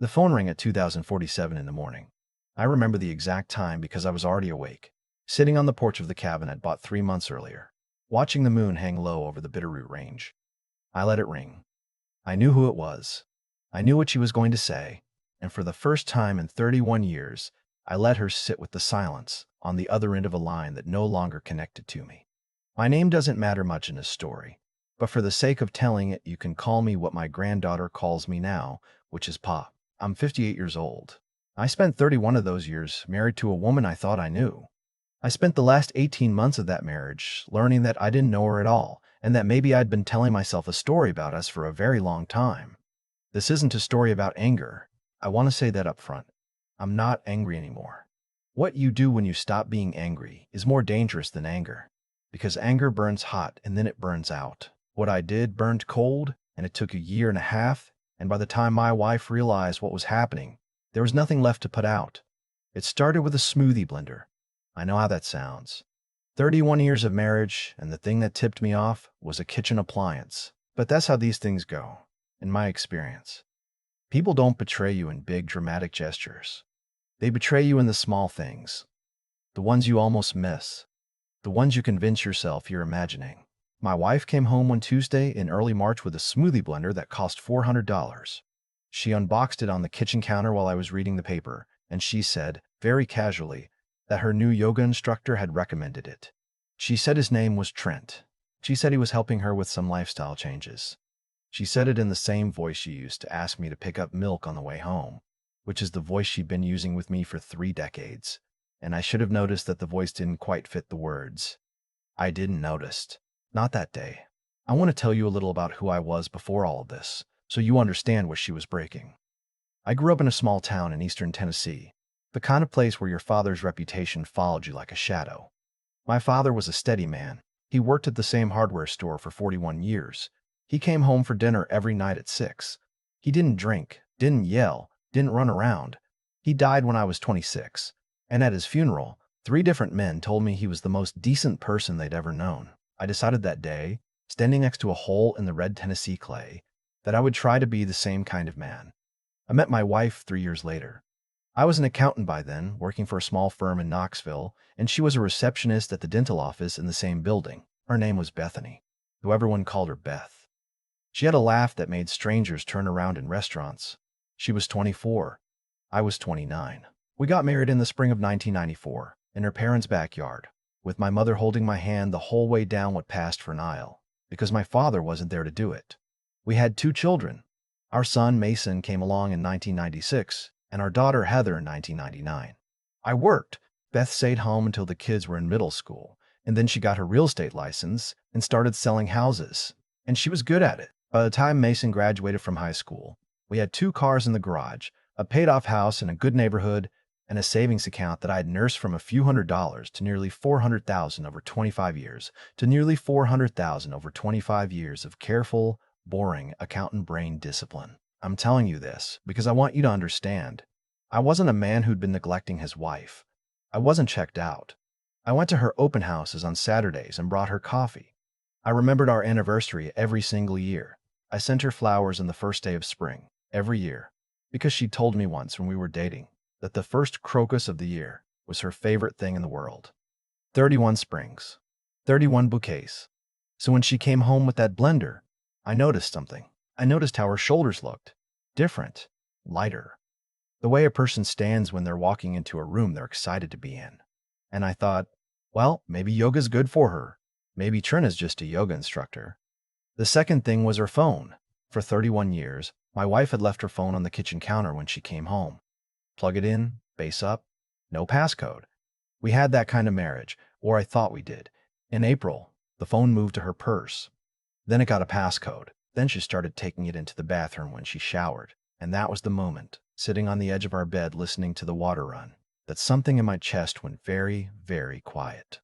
The phone rang at 2047 in the morning. I remember the exact time because I was already awake, sitting on the porch of the cabin I'd bought 3 months earlier, watching the moon hang low over the Bitterroot Range. I let it ring. I knew who it was. I knew what she was going to say, and for the first time in 31 years, I let her sit with the silence on the other end of a line that no longer connected to me. My name doesn't matter much in this story, but for the sake of telling it, you can call me what my granddaughter calls me now, which is Pa. I'm 58 years old. I spent 31 of those years married to a woman I thought I knew. I spent the last 18 months of that marriage learning that I didn't know her at all, and that maybe I'd been telling myself a story about us for a very long time. This isn't a story about anger. I want to say that up front. I'm not angry anymore. What you do when you stop being angry is more dangerous than anger, because anger burns hot and then it burns out. What I did burned cold, and it took a year and a half, and by the time my wife realized what was happening, there was nothing left to put out. It started with a smoothie blender. I know how that sounds. 31 years of marriage, and the thing that tipped me off was a kitchen appliance. But that's how these things go, in my experience. People don't betray you in big, dramatic gestures. They betray you in the small things, the ones you almost miss, the ones you convince yourself you're imagining. My wife came home one Tuesday in early March with a smoothie blender that cost $400. She unboxed it on the kitchen counter while I was reading the paper, and she said, very casually, that her new yoga instructor had recommended it. She said his name was Trent. She said he was helping her with some lifestyle changes. She said it in the same voice she used to ask me to pick up milk on the way home, which is the voice she'd been using with me for 3 decades, and I should have noticed that the voice didn't quite fit the words. I didn't notice. Not that day. I want to tell you a little about who I was before all of this, so you understand what she was breaking. I grew up in a small town in eastern Tennessee, the kind of place where your father's reputation followed you like a shadow. My father was a steady man. He worked at the same hardware store for 41 years. He came home for dinner every night at 6. He didn't drink, didn't yell, didn't run around. He died when I was 26, and at his funeral, 3 different men told me he was the most decent person they'd ever known. I decided that day, standing next to a hole in the red Tennessee clay, that I would try to be the same kind of man. I met my wife 3 years later. I was an accountant by then, working for a small firm in Knoxville, and she was a receptionist at the dental office in the same building. Her name was Bethany, though everyone called her Beth. She had a laugh that made strangers turn around in restaurants. She was 24. I was 29. We got married in the spring of 1994, in her parents' backyard, with my mother holding my hand the whole way down what passed for an aisle, because my father wasn't there to do it. We had 2 children. Our son, Mason, came along in 1996, and our daughter, Heather, in 1999. I worked. Beth stayed home until the kids were in middle school, and then she got her real estate license and started selling houses, and she was good at it. By the time Mason graduated from high school, we had 2 cars in the garage, a paid-off house in a good neighborhood, and a savings account that I had nursed from a few $100s to nearly $400,000 over 25 years, to nearly $400,000 over 25 years of careful, boring accountant brain discipline. I'm telling you this because I want you to understand. I wasn't a man who'd been neglecting his wife. I wasn't checked out. I went to her open houses on Saturdays and brought her coffee. I remembered our anniversary every single year. I sent her flowers on the first day of spring, every year, because she told me once when we were dating that the first crocus of the year was her favorite thing in the world. 31 springs, 31 bouquets. So when she came home with that blender, I noticed something. I noticed how her shoulders looked different, lighter. The way a person stands when they're walking into a room they're excited to be in. And I thought, well, maybe yoga's good for her. Maybe Trent is just a yoga instructor. The second thing was her phone. For 31 years, my wife had left her phone on the kitchen counter when she came home. Plug it in, base up, no passcode. We had that kind of marriage, or I thought we did. In April, the phone moved to her purse. Then it got a passcode. Then she started taking it into the bathroom when she showered. And that was the moment, sitting on the edge of our bed listening to the water run, that something in my chest went very, very quiet.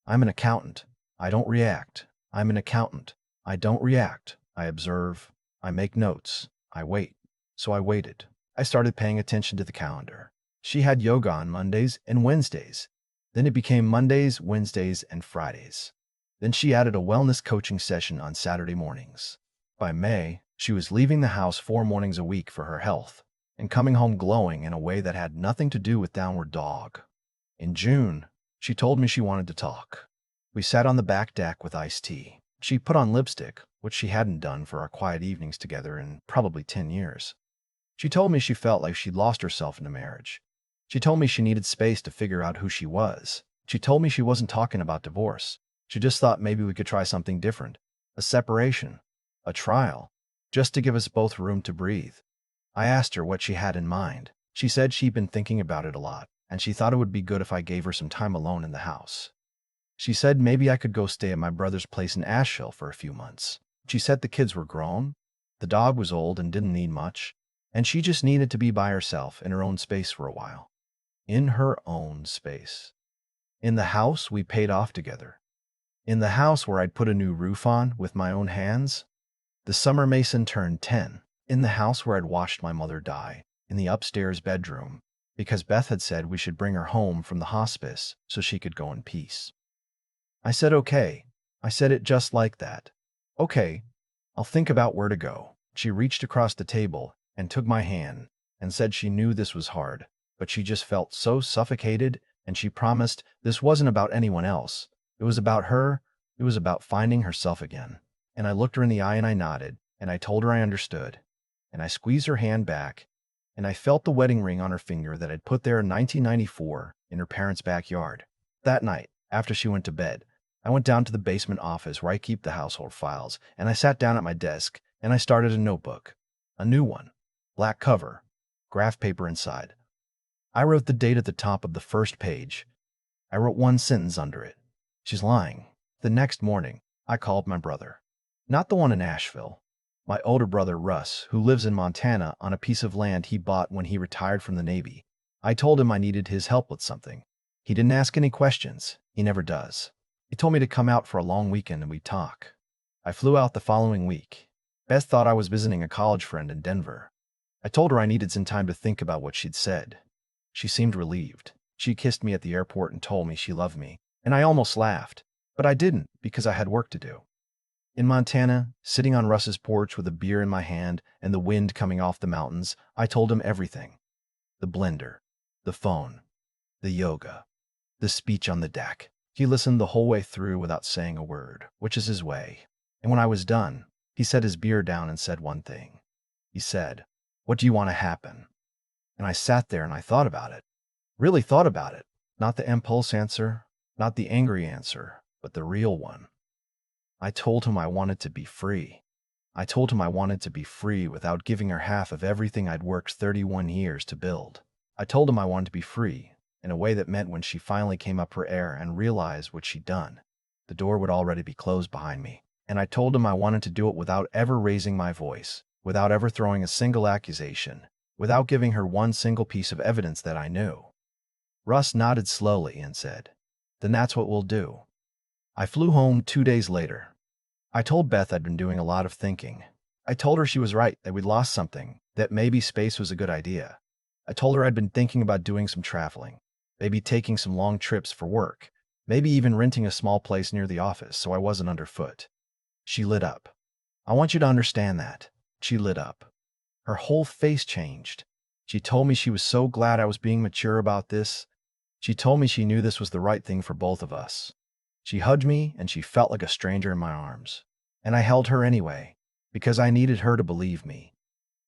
I'm an accountant. I don't react. I'm an accountant. I don't react. I observe. I make notes. I wait. So I waited. I started paying attention to the calendar. She had yoga on Mondays and Wednesdays. Then it became Mondays, Wednesdays, and Fridays. Then she added a wellness coaching session on Saturday mornings. By May, she was leaving the house 4 mornings a week for her health. and coming home glowing in a way that had nothing to do with downward dog. In June, she told me she wanted to talk. We sat on the back deck with iced tea. She put on lipstick, which she hadn't done for our quiet evenings together in probably 10 years. She told me she felt like she'd lost herself in a marriage. She told me she needed space to figure out who she was. She told me she wasn't talking about divorce. She just thought maybe we could try something different. A separation. A trial. Just to give us both room to breathe. I asked her what she had in mind. She said she'd been thinking about it a lot, and she thought it would be good if I gave her some time alone in the house. She said maybe I could go stay at my brother's place in Asheville for a few months. She said the kids were grown, the dog was old and didn't need much, and she just needed to be by herself in her own space for a while. In her own space. In the house we paid off together. In the house where I'd put a new roof on with my own hands. The summer Mason turned 10. In the house where I'd watched my mother die. In the upstairs bedroom. Because Beth had said we should bring her home from the hospice so she could go in peace. I said, okay. I said it just like that. Okay, I'll think about where to go. She reached across the table and took my hand and said she knew this was hard, but she just felt so suffocated, and she promised this wasn't about anyone else. It was about her. It was about finding herself again. And I looked her in the eye and I nodded, and I told her I understood. And I squeezed her hand back, and I felt the wedding ring on her finger that I'd put there in 1994 in her parents' backyard. That night, after she went to bed, I went down to the basement office where I keep the household files, and I sat down at my desk, and I started a notebook. A new one. Black cover. Graph paper inside. I wrote the date at the top of the first page. I wrote one sentence under it. She's lying. The next morning, I called my brother. Not the one in Asheville. My older brother, Russ, who lives in Montana on a piece of land he bought when he retired from the Navy. I told him I needed his help with something. He didn't ask any questions. He never does. He told me to come out for a long weekend and we'd talk. I flew out the following week. Beth thought I was visiting a college friend in Denver. I told her I needed some time to think about what she'd said. She seemed relieved. She kissed me at the airport and told me she loved me, and I almost laughed, but I didn't because I had work to do. In Montana, sitting on Russ's porch with a beer in my hand and the wind coming off the mountains, I told him everything. The blender, the phone, the yoga, the speech on the deck. He listened the whole way through without saying a word, which is his way. And when I was done, he set his beer down and said one thing. He said, "What do you want to happen?" And I sat there and I thought about it. Really thought about it. Not the impulse answer, not the angry answer, but the real one. I told him I wanted to be free. I told him I wanted to be free without giving her half of everything I'd worked 31 years to build. I told him I wanted to be free in a way that meant when she finally came up for air and realized what she'd done, the door would already be closed behind me. And I told him I wanted to do it without ever raising my voice, without ever throwing a single accusation, without giving her one single piece of evidence that I knew. Russ nodded slowly and said, "Then that's what we'll do." I flew home 2 days later. I told Beth I'd been doing a lot of thinking. I told her she was right, that we'd lost something, that maybe space was a good idea. I told her I'd been thinking about doing some traveling, maybe taking some long trips for work, maybe even renting a small place near the office so I wasn't underfoot. She lit up. I want you to understand that. She lit up. Her whole face changed. She told me she was so glad I was being mature about this. She told me she knew this was the right thing for both of us. She hugged me and she felt like a stranger in my arms. And I held her anyway, because I needed her to believe me.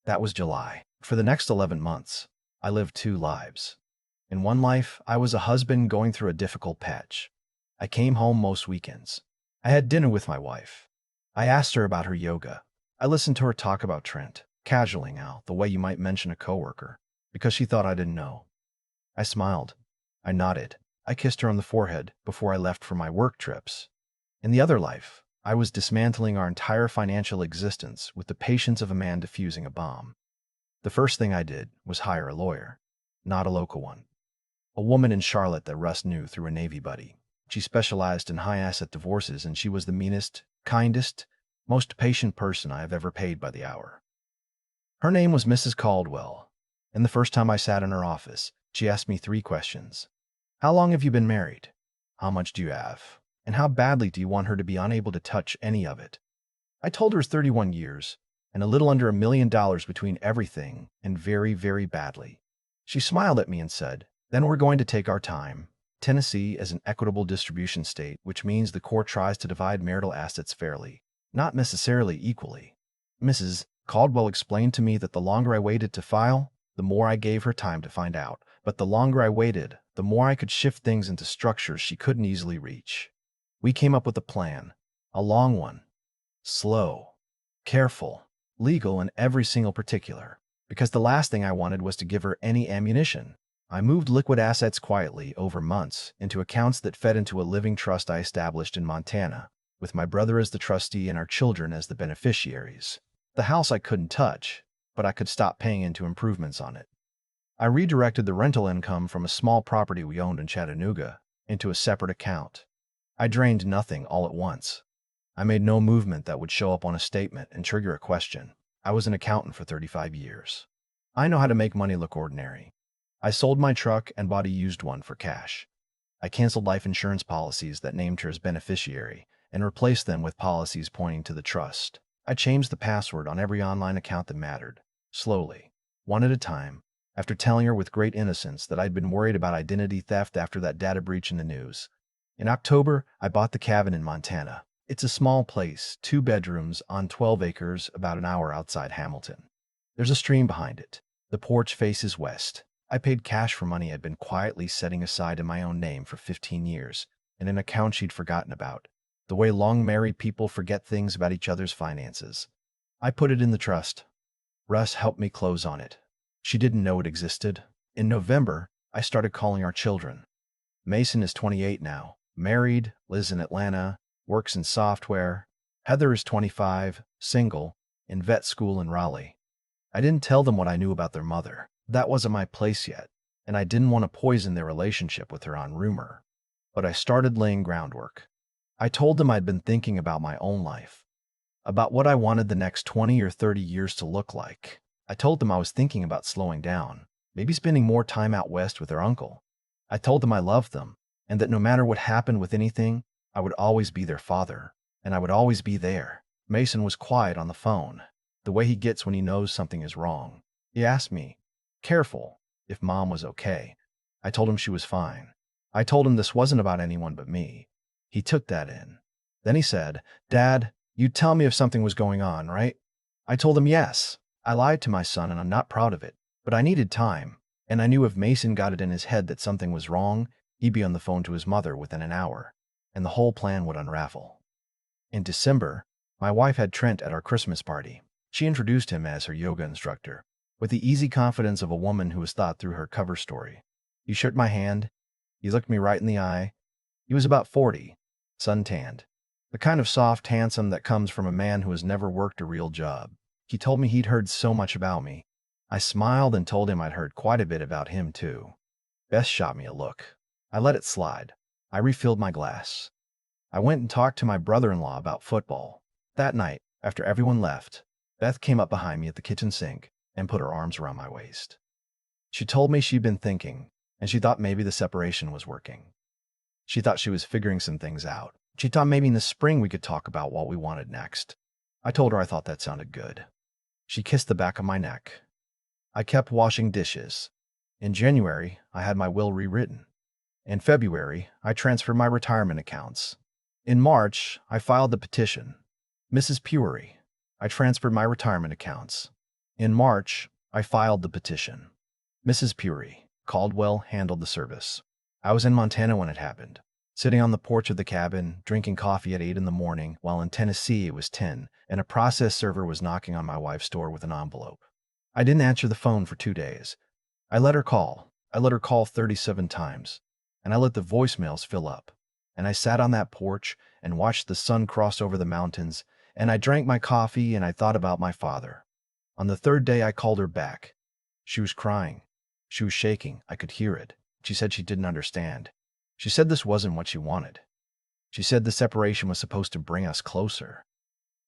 That was July. For the next 11 months, I lived 2 lives. In one life, I was a husband going through a difficult patch. I came home most weekends. I had dinner with my wife. I asked her about her yoga. I listened to her talk about Trent, casually now, the way you might mention a coworker, because she thought I didn't know. I smiled. I nodded. I kissed her on the forehead before I left for my work trips. In the other life, I was dismantling our entire financial existence with the patience of a man defusing a bomb. The first thing I did was hire a lawyer, not a local one. A woman in Charlotte that Russ knew through a Navy buddy. She specialized in high-asset divorces, and she was the meanest, kindest, most patient person I have ever paid by the hour. Her name was Mrs. Caldwell, and the first time I sat in her office, she asked me 3 questions. How long have you been married? How much do you have? And how badly do you want her to be unable to touch any of it? I told her 31 years, and a little under $1 million between everything and very, very badly. She smiled at me and said, "Then we're going to take our time. Tennessee is an equitable distribution state, which means the court tries to divide marital assets fairly, not necessarily equally." Mrs. Caldwell explained to me that the longer I waited to file, the more I gave her time to find out. But the longer I waited, the more I could shift things into structures she couldn't easily reach. We came up with a plan, a long one, slow, careful, legal in every single particular, because the last thing I wanted was to give her any ammunition. I moved liquid assets quietly over months into accounts that fed into a living trust I established in Montana, with my brother as the trustee and our children as the beneficiaries. The house I couldn't touch, but I could stop paying into improvements on it. I redirected the rental income from a small property we owned in Chattanooga into a separate account. I drained nothing all at once. I made no movement that would show up on a statement and trigger a question. I was an accountant for 35 years. I know how to make money look ordinary. I sold my truck and bought a used one for cash. I canceled life insurance policies that named her as beneficiary and replaced them with policies pointing to the trust. I changed the password on every online account that mattered, slowly, one at a time, after telling her with great innocence that I'd been worried about identity theft after that data breach in the news. In October, I bought the cabin in Montana. It's a small place, 2 bedrooms on 12 acres about an hour outside Hamilton. There's a stream behind it. The porch faces west. I paid cash for money I'd been quietly setting aside in my own name for 15 years, in an account she'd forgotten about, the way long married people forget things about each other's finances. I put it in the trust. Russ helped me close on it. She didn't know it existed. In November, I started calling our children. Mason is 28 now, married, lives in Atlanta, works in software. Heather is 25, single, in vet school in Raleigh. I didn't tell them what I knew about their mother. That wasn't my place yet, and I didn't want to poison their relationship with her on rumor. But I started laying groundwork. I told them I'd been thinking about my own life, about what I wanted the next 20 or 30 years to look like. I told them I was thinking about slowing down, maybe spending more time out west with their uncle. I told them I loved them, and that no matter what happened with anything, I would always be their father, and I would always be there. Mason was quiet on the phone, the way he gets when he knows something is wrong. He asked me, careful, if Mom was okay. I told him she was fine. I told him this wasn't about anyone but me. He took that in. Then he said, "Dad, you'd tell me if something was going on, right?" I told him yes. I lied to my son and I'm not proud of it, but I needed time, and I knew if Mason got it in his head that something was wrong, he'd be on the phone to his mother within an hour, and the whole plan would unravel. In December, my wife had Trent at our Christmas party. She introduced him as her yoga instructor, with the easy confidence of a woman who has thought through her cover story. He shook my hand. He looked me right in the eye. He was about 40, suntanned, the kind of soft handsome that comes from a man who has never worked a real job. He told me he'd heard so much about me. I smiled and told him I'd heard quite a bit about him, too. Beth shot me a look. I let it slide. I refilled my glass. I went and talked to my brother-in-law about football. That night, after everyone left, Beth came up behind me at the kitchen sink and put her arms around my waist. She told me she'd been thinking, and she thought maybe the separation was working. She thought she was figuring some things out. She thought maybe in the spring we could talk about what we wanted next. I told her I thought that sounded good. She kissed the back of my neck. I kept washing dishes. In January, I had my will rewritten. In February, I transferred my retirement accounts. In March, I filed the petition. Mrs. Pury, I transferred my retirement accounts. In March, I filed the petition. Mrs. Pury, Caldwell handled the service. I was in Montana when it happened, sitting on the porch of the cabin, drinking coffee at 8 in the morning, while in Tennessee it was 10, and a process server was knocking on my wife's door with an envelope. I didn't answer the phone for 2 days. I let her call. I let her call 37 times, and I let the voicemails fill up. And I sat on that porch and watched the sun cross over the mountains, and I drank my coffee and I thought about my father. On the 3rd day, I called her back. She was crying. She was shaking. I could hear it. She said she didn't understand. She said this wasn't what she wanted. She said the separation was supposed to bring us closer.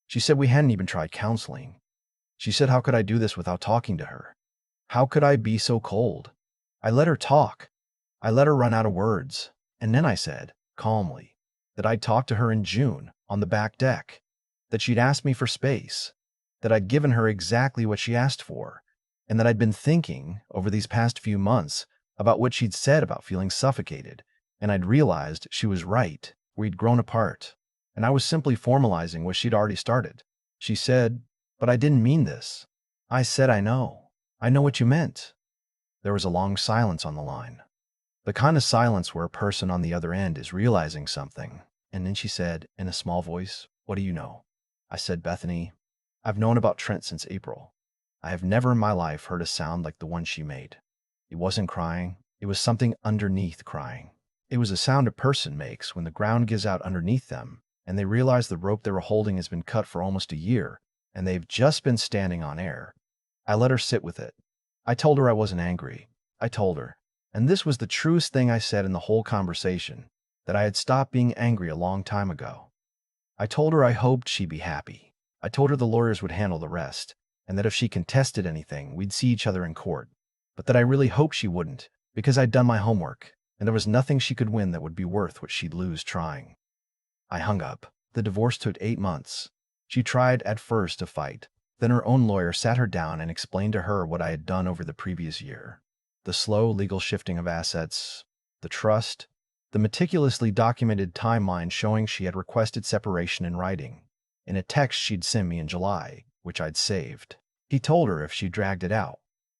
She said we hadn't even tried counseling. She said, how could I do this without talking to her? How could I be so cold? I let her talk. I let her run out of words. And then I said, calmly, that I'd talk to her in June on the back deck, that she'd ask me for space, that I'd given her exactly what she asked for, and that I'd been thinking over these past few months about what she'd said about feeling suffocated, and I'd realized she was right. We'd grown apart, and I was simply formalizing what she'd already started. She said, "But I didn't mean this." I said, "I know. I know what you meant." There was a long silence on the line. The kind of silence where a person on the other end is realizing something. And then she said, in a small voice, "What do you know?" I said, "Bethany, I've known about Trent since April. I have never in my life heard a sound like the one she made. It wasn't crying. It was something underneath crying. It was a sound a person makes when the ground gives out underneath them, and they realize the rope they were holding has been cut for almost a year, and they've just been standing on air." I let her sit with it. I told her I wasn't angry. I told her, and this was the truest thing I said in the whole conversation, that I had stopped being angry a long time ago. I told her I hoped she'd be happy. I told her the lawyers would handle the rest, and that if she contested anything, we'd see each other in court, but that I really hoped she wouldn't, because I'd done my homework, and there was nothing she could win that would be worth what she'd lose trying. I hung up. The divorce took 8 months. She tried at first to fight. Then her own lawyer sat her down and explained to her what I had done over the previous year. The slow legal shifting of assets, the trust, the meticulously documented timeline showing she had requested separation in writing, in a text she'd sent me in July, which I'd saved. He told her if she dragged it out,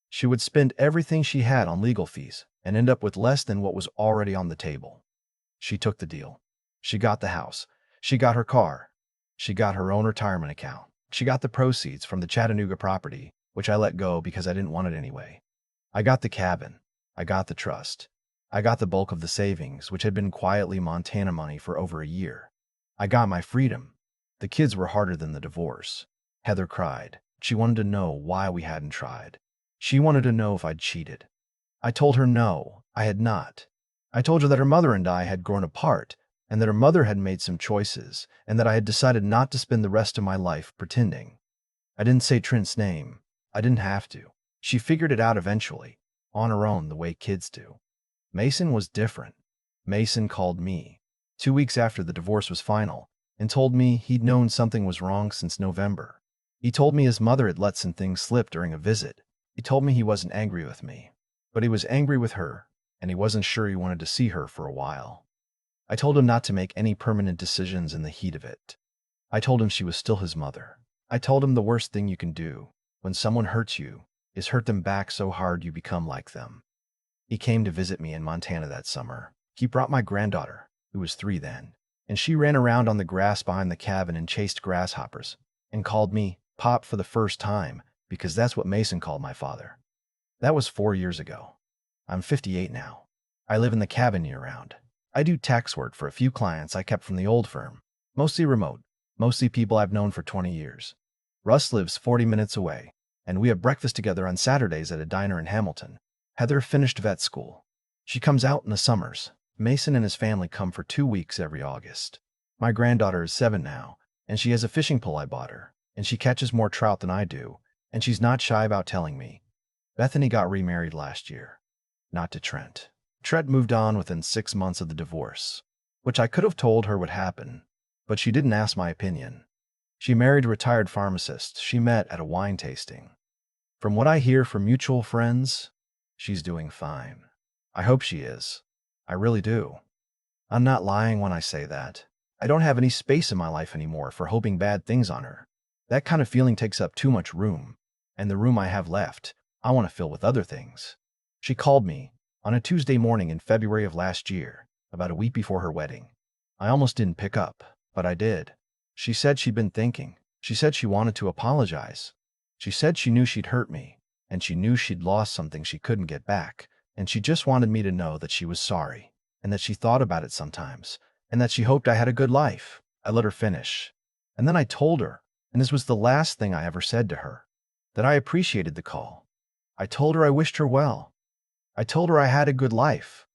she would spend everything she had on legal fees and end up with less than what was already on the table. She took the deal. She got the house. She got her car. She got her own retirement account. She got the proceeds from the Chattanooga property, which I let go because I didn't want it anyway. I got the cabin. I got the trust. I got the bulk of the savings, which had been quietly Montana money for over a year. I got my freedom. The kids were harder than the divorce. Heather cried. She wanted to know why we hadn't tried. She wanted to know if I'd cheated. I told her no, I had not. I told her that her mother and I had grown apart, and that her mother had made some choices, and that I had decided not to spend the rest of my life pretending. I didn't say Trent's name. I didn't have to. She figured it out eventually, on her own, the way kids do. Mason was different. Mason called me 2 weeks after the divorce was final and told me he'd known something was wrong since November. He told me his mother had let some things slip during a visit. He told me he wasn't angry with me, but he was angry with her, and he wasn't sure he wanted to see her for a while. I told him not to make any permanent decisions in the heat of it. I told him she was still his mother. I told him the worst thing you can do when someone hurts you is hurt them back so hard you become like them. He came to visit me in Montana that summer. He brought my granddaughter, who was 3 then, and she ran around on the grass behind the cabin and chased grasshoppers, and called me Pop for the first time, because that's what Mason called my father. That was 4 years ago. I'm 58 now. I live in the cabin year-round. I do tax work for a few clients I kept from the old firm, mostly remote, mostly people I've known for 20 years. Russ lives 40 minutes away, and we have breakfast together on Saturdays at a diner in Hamilton. Heather finished vet school. She comes out in the summers. Mason and his family come for 2 weeks every August. My granddaughter is 7 now, and she has a fishing pole I bought her, and she catches more trout than I do, and she's not shy about telling me. Bethany got remarried last year. Not to Trent. Trent moved on within 6 months of the divorce, which I could have told her would happen, but she didn't ask my opinion. She married a retired pharmacist she met at a wine tasting. From what I hear from mutual friends, she's doing fine. I hope she is. I really do. I'm not lying when I say that. I don't have any space in my life anymore for hoping bad things on her. That kind of feeling takes up too much room, and the room I have left, I want to fill with other things. She called me on a Tuesday morning in February of last year, about a week before her wedding. I almost didn't pick up, but I did. She said she'd been thinking. She said she wanted to apologize. She said she knew she'd hurt me, and she knew she'd lost something she couldn't get back, and she just wanted me to know that she was sorry, and that she thought about it sometimes, and that she hoped I had a good life. I let her finish. And then I told her, and this was the last thing I ever said to her, that I appreciated the call. I told her I wished her well. I told her I had a good life.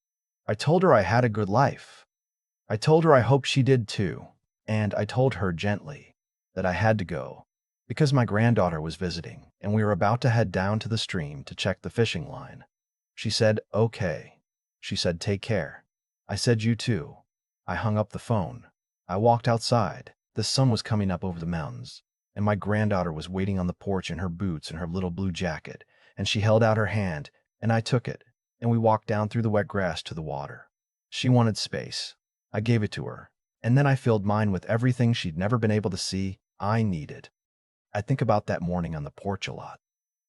I told her I had a good life. I told her I hoped she did too, and I told her gently that I had to go because my granddaughter was visiting and we were about to head down to the stream to check the fishing line. She said, "Okay." She said, "Take care." I said, "You too." I hung up the phone. I walked outside. The sun was coming up over the mountains, and my granddaughter was waiting on the porch in her boots and her little blue jacket, and she held out her hand, and I took it, and we walked down through the wet grass to the water. She wanted space. I gave it to her, and then I filled mine with everything she'd never been able to see I needed. I think about that morning on the porch a lot.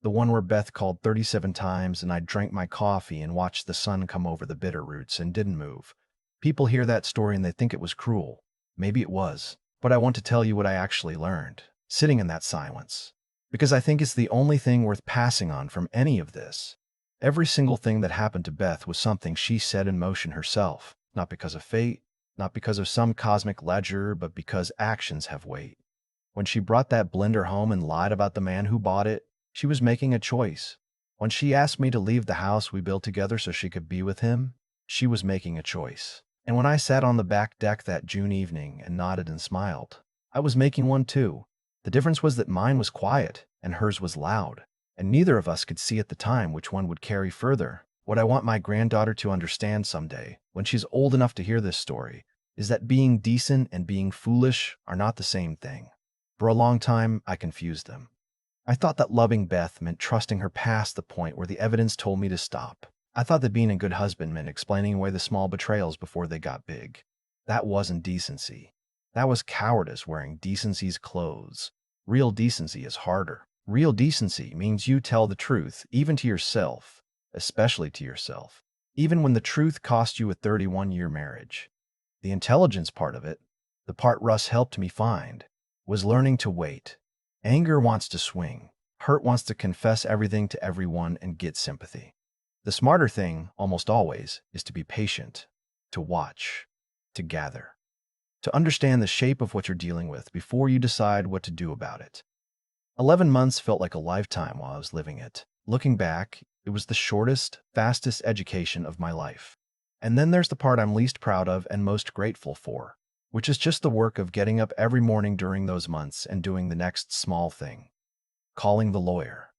The one where Beth called 37 times and I drank my coffee and watched the sun come over the bitter roots and didn't move. People hear that story and they think it was cruel. Maybe it was. But I want to tell you what I actually learned, sitting in that silence. Because I think it's the only thing worth passing on from any of this. Every single thing that happened to Beth was something she set in motion herself, not because of fate, not because of some cosmic ledger, but because actions have weight. When she brought that blender home and lied about the man who bought it, she was making a choice. When she asked me to leave the house we built together so she could be with him, she was making a choice. And when I sat on the back deck that June evening and nodded and smiled, I was making one too. The difference was that mine was quiet and hers was loud, and neither of us could see at the time which one would carry further. What I want my granddaughter to understand someday, when she's old enough to hear this story, is that being decent and being foolish are not the same thing. For a long time, I confused them. I thought that loving Beth meant trusting her past the point where the evidence told me to stop. I thought that being a good husband meant explaining away the small betrayals before they got big. That wasn't decency. That was cowardice wearing decency's clothes. Real decency is harder. Real decency means you tell the truth, even to yourself, especially to yourself, even when the truth cost you a 31-year marriage. The intelligence part of it, the part Russ helped me find, was learning to wait. Anger wants to swing. Hurt wants to confess everything to everyone and get sympathy. The smarter thing, almost always, is to be patient, to watch, to gather, to understand the shape of what you're dealing with before you decide what to do about it. 11 months felt like a lifetime while I was living it. Looking back, it was the shortest, fastest education of my life. And then there's the part I'm least proud of and most grateful for, which is just the work of getting up every morning during those months and doing the next small thing. Calling the lawyer,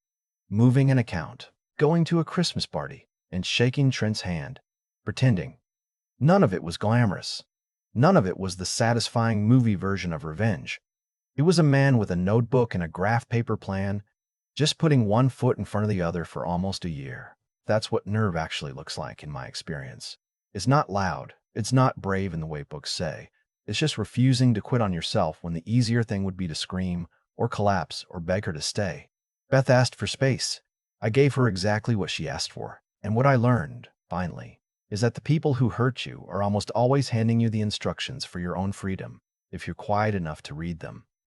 moving an account, going to a Christmas party, and shaking Trent's hand, pretending. None of it was glamorous. None of it was the satisfying movie version of revenge. It was a man with a notebook and a graph paper plan, just putting one foot in front of the other for almost a year. That's what nerve actually looks like in my experience. It's not loud. It's not brave in the way books say. It's just refusing to quit on yourself when the easier thing would be to scream or collapse or beg her to stay. Beth asked for space. I gave her exactly what she asked for. And what I learned, finally, is that the people who hurt you are almost always handing you the instructions for your own freedom, if you're quiet enough to read them.